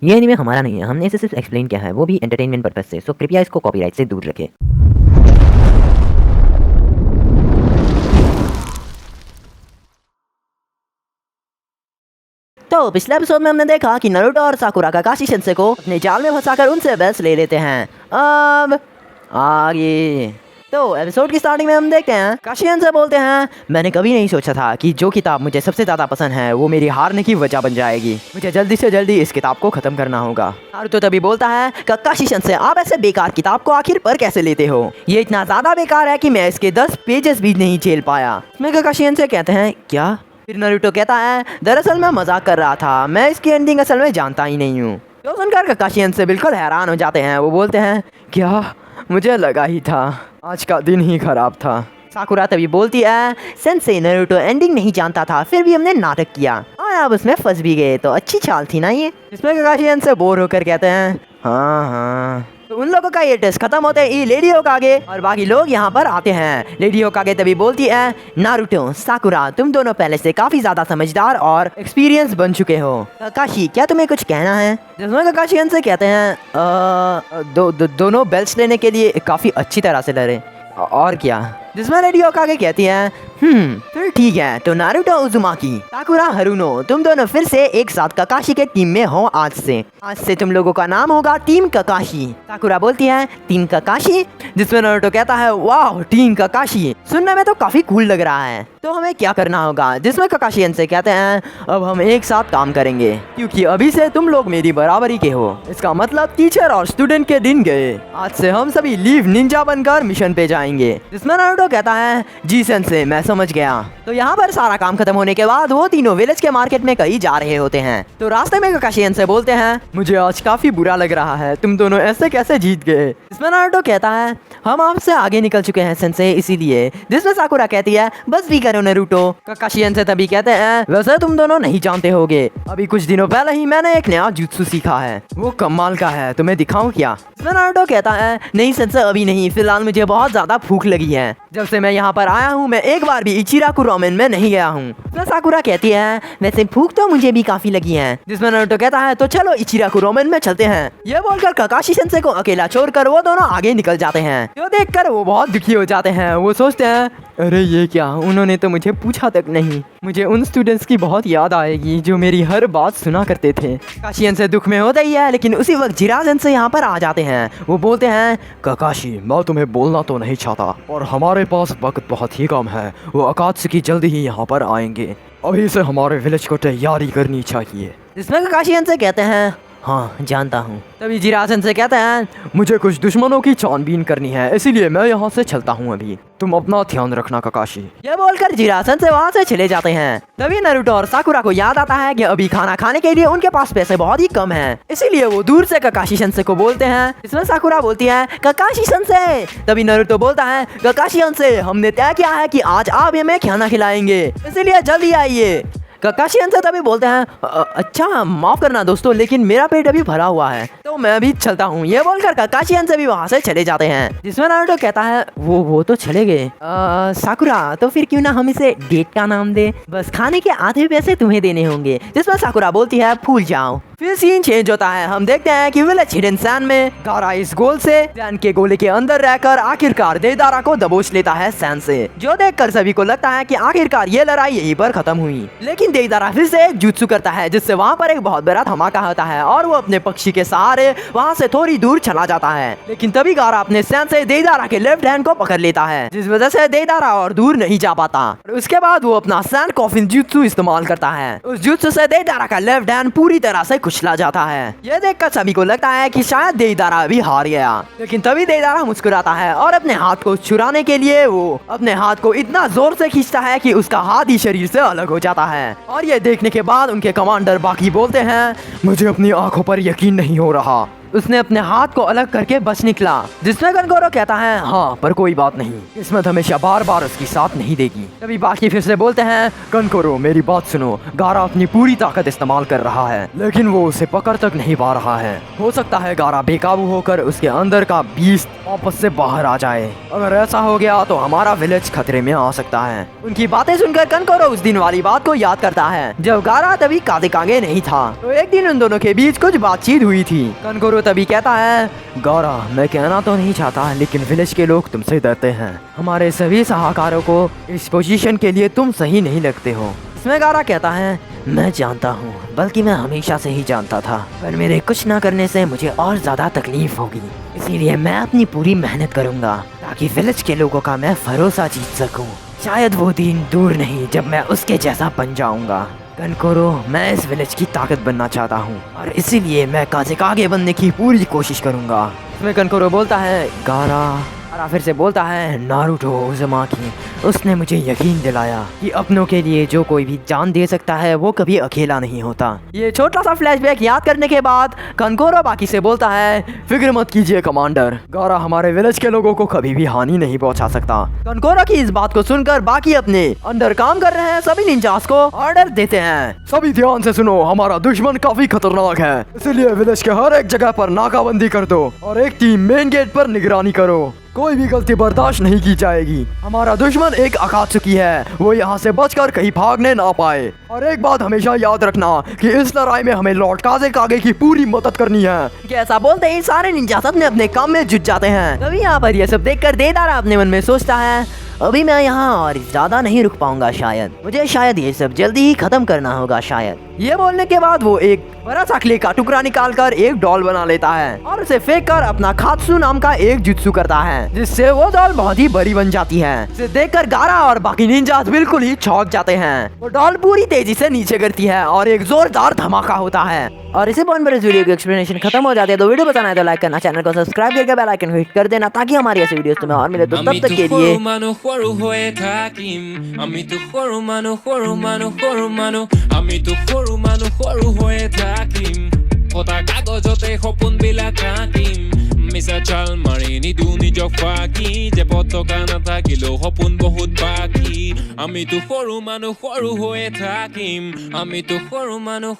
ये एनीमे हमारा नहीं है, हमने इसे सिर्फ एक्सप्लेन किया है, वो भी एंटरटेनमेंट पर्पस से, सो कृपया इसको कॉपीराइट से दूर रखें। तो पिछले एपिसोड में हमने देखा कि नारुतो और साकुरा काकाशी शिंसे को अपने जाल में फंसाकर उनसे बहस ले लेते हैं। अब आगे तो एपिसोड की स्टार्टिंग में हम देखते हैं काकाशी शिंसे बोलते हैं, मैंने कभी नहीं सोचा था कि जो किताब मुझे सबसे ज्यादा पसंद है वो मेरी हारने की वजह बन जाएगी। मुझे जल्दी से जल्दी इस किताब को खत्म करना होगा। नारुतो तभी बोलता है, काकाशी शिंसे आप ऐसे बेकार किताब को आखिर पर कैसे लेते हो? ये इतना ज्यादा बेकार है कि मैं इसके 10 पेजेस भी नहीं झेल पाया। इसमें काकाशी शिंसे कहते हैं, क्या? फिर नारुतो कहता है, दरअसल मैं मजाक कर रहा था, मैं इसकी एंडिंग असल में जानता ही नहीं हूँ। जो सुनकर काकाशी शिंसे बिल्कुल हैरान हो जाते हैं। वो बोलते हैं, क्या? मुझे लगा ही था, आज का दिन ही खराब था। साकुरा तभी बोलती है, सेंसे नारुतो एंडिंग नहीं जानता था, फिर भी हमने नाटक किया और अब उसमें फंस भी गए, तो अच्छी चाल थी ना ये। इसमें काकाशी शिंसे बोर होकर कहते हैं, हाँ हाँ। तो उन लोगों का ये टेस्ट खत्म होते ही लेडी होकागे और बाकी लोग यहाँ पर आते हैं। लेडी होकागे तभी बोलती है, नारुतो, साकुरा, तुम दोनों पहले से काफी ज्यादा समझदार और एक्सपीरियंस बन चुके हो। काकाशी, क्या तुम्हें कुछ कहना है? जिसमें काकाशी उनसे कहते हैं, दोनों बेल्ट्स लेने के लिए काफी अच्छी तरह से लड़े, और क्या? जिसमें लेडी होकागे कहती है, फिर ठीक है, तो नारुतो उजुमाकी, साकुरा हारुनो, तुम दोनों फिर से एक साथ काकाशी के टीम में हो। आज से तुम लोगों का नाम होगा टीम काकाशी। साकुरा बोलती है, टीम काकाशी? जिसमें नारुतो कहता है, वाह, टीम काकाशी, सुनने में तो काफी कूल लग रहा है, तो हमें क्या करना होगा? जिसमें काकाशी इनसे कहते हैं, अब हम एक साथ काम करेंगे, क्योंकि अभी से तुम लोग मेरी बराबरी के हो। इसका मतलब टीचर और स्टूडेंट के दिन गए। आज से हम सभी लीव निंजा बनकर मिशन पे जाएंगे। जिसमें नारुतो कहता है, जी सेंसे, मैं समझ गया। तो यहाँ पर सारा काम खत्म होने के बाद वो तीनों विलेज के मार्केट में कहीं जा रहे होते हैं। तो रास्ते में काकाशी इनसे बोलते हैं, मुझे आज काफी बुरा लग रहा है, तुम दोनों ऐसे कैसे जीत गए? इसमें नारुतो कहता है, हम आपसे आगे निकल चुके हैं सेंसे, इसीलिए। जिसमें साकुरा कहती है, बस भी करो नारुतो। काकाशी इनसे तभी कहते हैं, वैसे तुम दोनों नहीं जानते होगे, अभी कुछ दिनों पहले ही मैंने एक नया जुत्सु सीखा है, वो कमाल का है, तुम्हें दिखाऊं क्या? इसमें नारुतो कहता है, नहीं सेंसे, अभी नहीं, फिलहाल मुझे बहुत ज्यादा भूख लगी है। जब से मैं यहाँ पर आया हूँ मैं एक बार भी इचिराकु रामेन में नहीं गया हूँ। तो साकुरा कहती है, वैसे भूख तो मुझे भी काफी लगी है। जिसमें नारुतो कहता है, तो चलो इचिराकु रामेन में चलते हैं। ये बोलकर काकाशी सेंसे को अकेला छोड़कर वो दोनों आगे निकल जाते हैं। जो देखकर वो बहुत दुखी हो जाते हैं। वो सोचते हैं, अरे ये क्या, उन्होंने तो मुझे पूछा तक नहीं। मुझे उन स्टूडेंट्स की बहुत याद आएगी जो मेरी हर बात सुना करते थे। काकाशी सेंसे दुख में होता ही है, लेकिन उसी वक्त जिरा सेंसे यहाँ पर आ जाते हैं। वो बोलते हैं, काकाशी, मैं तुम्हें बोलना तो नहीं चाहता और हमारे पास वक्त बहुत ही कम है, वो अकात्सुकी जल्दी ही यहाँ पर आएंगे, अभी से हमारे विलेज को तैयारी करनी चाहिए। जिसमें काकाशी सेंसे कहते हैं, हाँ जानता हूँ। तभी जिरा सेंसे कहते हैं, मुझे कुछ दुश्मनों की छानबीन करनी है, इसीलिए मैं यहाँ से चलता हूँ, अभी तुम अपना ध्यान रखना काकाशी। ये बोलकर जिरा सेंसे वहाँ से चले जाते हैं। तभी नारुतो और साकुरा को याद आता है कि अभी खाना खाने के लिए उनके पास पैसे बहुत ही कम हैं, इसीलिए वो दूर से काकाशी सेंसे को बोलते हैं। इसमें साकुरा बोलती है, काकाशी सेंसे। तभी नारुतो बोलता है, काकाशी सेंसे, हमने तय किया है कि आज आप हमें खाना खिलाएंगे, इसीलिए जल्दी आइए। काकाशी सेंसे तभी बोलते हैं, अच्छा माफ करना दोस्तों, लेकिन मेरा पेट अभी भरा हुआ है, तो मैं अभी चलता हूँ। ये बोलकर काकाशी सेंसे भी वहाँ से चले जाते हैं। जिसमें नारुतो कहता है, वो तो चले गए। साकुरा, तो फिर क्यों ना हम इसे डेट का नाम दे, बस खाने के आधे पैसे तुम्हें देने होंगे। जिसमें साकुरा बोलती है, भूल जाओ। फिर सीन चेंज होता है। हम देखते हैं कि विलेज हिडन सैन में गारा इस गोल से सैन के गोले के अंदर रहकर आखिरकार देदारा को दबोच लेता है सैन से, जो देखकर सभी को लगता है कि आखिरकार ये लड़ाई यहीं पर खत्म हुई। लेकिन देदारा फिर से एक जुत्सु करता है, जिससे वहाँ पर एक बहुत बड़ा धमाका होता है और वो अपने पक्षी के सहारे वहाँ से थोड़ी दूर चला जाता है। लेकिन तभी गारा अपने सैन से देदारा के लेफ्ट हैंड को पकड़ लेता है, जिस वजह से देदारा और दूर नहीं जा पाता। उसके बाद वो अपना सैन कॉफिन जुत्सु इस्तेमाल करता है। उस जुत्सु से देदारा का लेफ्ट हैंड पूरी तरह से कुचला जाता है। यह देखकर सभी को लगता है कि शायद देदारा भी हार गया। लेकिन तभी देदारा मुस्कुराता है और अपने हाथ को छुड़ाने के लिए वो अपने हाथ को इतना जोर से खींचता है कि उसका हाथ ही शरीर से अलग हो जाता है। और ये देखने के बाद उनके कमांडर बाकी बोलते हैं, मुझे अपनी आंखों पर यकीन नहीं हो रहा। उसने अपने हाथ को अलग करके बच निकला, जिसमें कनकोरो कहता है हाँ पर कोई बात नहीं, किस्मत हमेशा बार बार उसकी साथ नहीं देगी। तभी बाकी फिर से बोलते हैं कनकोरो मेरी बात सुनो, गारा अपनी पूरी ताकत इस्तेमाल कर रहा है लेकिन वो उसे पकड़ तक नहीं पा रहा है। हो सकता है गारा बेकाबू होकर उसके अंदर का बीस्ट वापस से बाहर आ जाए। अगर ऐसा हो गया तो हमारा विलेज खतरे में आ सकता है। उनकी बातें सुनकर कनकोरो उस दिन वाली बात को याद करता है जब गारा तभी कादेकांगे नहीं था। तो एक दिन उन दोनों के बीच कुछ बातचीत हुई थी। कनकोरो तभी कहता है गारा मैं कहना तो नहीं चाहता लेकिन विलेज के लोग तुमसे डरते हैं। हमारे सभी सलाहकारों को इस पोजीशन के लिए तुम सही नहीं लगते हो। इसमें गारा कहता है मैं जानता हूँ, बल्कि मैं हमेशा से ही जानता था, पर मेरे कुछ ना करने से मुझे और ज्यादा तकलीफ होगी। इसीलिए मैं अपनी पूरी मेहनत करूँगा ताकि विलेज के लोगों का मैं भरोसा जीत सकूँ। शायद वो दिन दूर नहीं जब मैं उसके जैसा बन जाऊंगा। कनकोरो मैं इस विलेज की ताकत बनना चाहता हूँ और इसीलिए मैं काज़ेकागे बनने की पूरी कोशिश करूँगा। इसमें कनकोरो बोलता है गारा फिर से बोलता है नारुतो उज़ुमाकी, उसने मुझे यकीन दिलाया कि अपनों के लिए जो कोई भी जान दे सकता है वो कभी अकेला नहीं होता। ये छोटा सा फ्लैशबैक याद करने के बाद कनकोरो बाकी से बोलता है फिक्र मत कीजिए कमांडर, गारा हमारे विलेज के लोगों को कभी भी हानि नहीं पहुंचा सकता। कनकोरो की इस बात को सुनकर बाकी अपने अंदर काम कर रहे हैं सभी निंजास को ऑर्डर देते हैं सभी ध्यान से सुनो, हमारा दुश्मन काफी खतरनाक है, इसलिए विलेज के हर एक जगह पर नाकाबंदी कर दो और एक टीम मेन गेट पर निगरानी करो। कोई भी गलती बर्दाश्त नहीं की जाएगी। हमारा दुश्मन एक अकात्सुकी है, वो यहाँ से बचकर कहीं भागने ना पाए। और एक बात हमेशा याद रखना कि इस लड़ाई में हमें लॉर्ड काज़ेकागे की पूरी मदद करनी है। ऐसा बोलते ही सारे निंजास अपने अपने काम में जुट जाते हैं। तभी यहाँ पर ये सब देखकर देदारा अपने मन में सोचता है अभी मैं यहाँ और ज्यादा नहीं रुक पाऊंगा, मुझे शायद ये सब जल्दी ही खत्म करना होगा शायद। ये बोलने के बाद वो एक बड़ा सा क्ले का टुकड़ा निकालकर एक डॉल बना लेता है और उसे फेंक कर अपना खात्सु नाम का एक जुत्सु करता है, जिससे वो डॉल बहुत ही बड़ी बन जाती है। इसे देखकर गारा और बाकी निंजास बिल्कुल ही चौंक जाते हैं। वो डॉल पूरी तेजी से नीचे गिरती है और एक जोरदार धमाका होता है। और इसी पॉइंट पर इस वीडियो की एक्सप्लेनेशन खत्म हो जाती है। तो वीडियो पसंद आए तो लाइक करना, चैनल को सब्सक्राइब करके बेल आइकन को हिट कर देना ताकि हमारी ऐसी वीडियोस तुम्हें और मिले। तो तब तक के लिए কথা কাগজতে সপোন বিলাক আঁকিম, মিছা চাল মাৰি নিদিওঁ নিজক ফাঁকি, যে পতকা নাথাকিলেও সপোন বহুত বাকী। আমিতো সৰু মানুহ সৰু হৈয়ে থাকিম, আমিতো সৰু মানুহ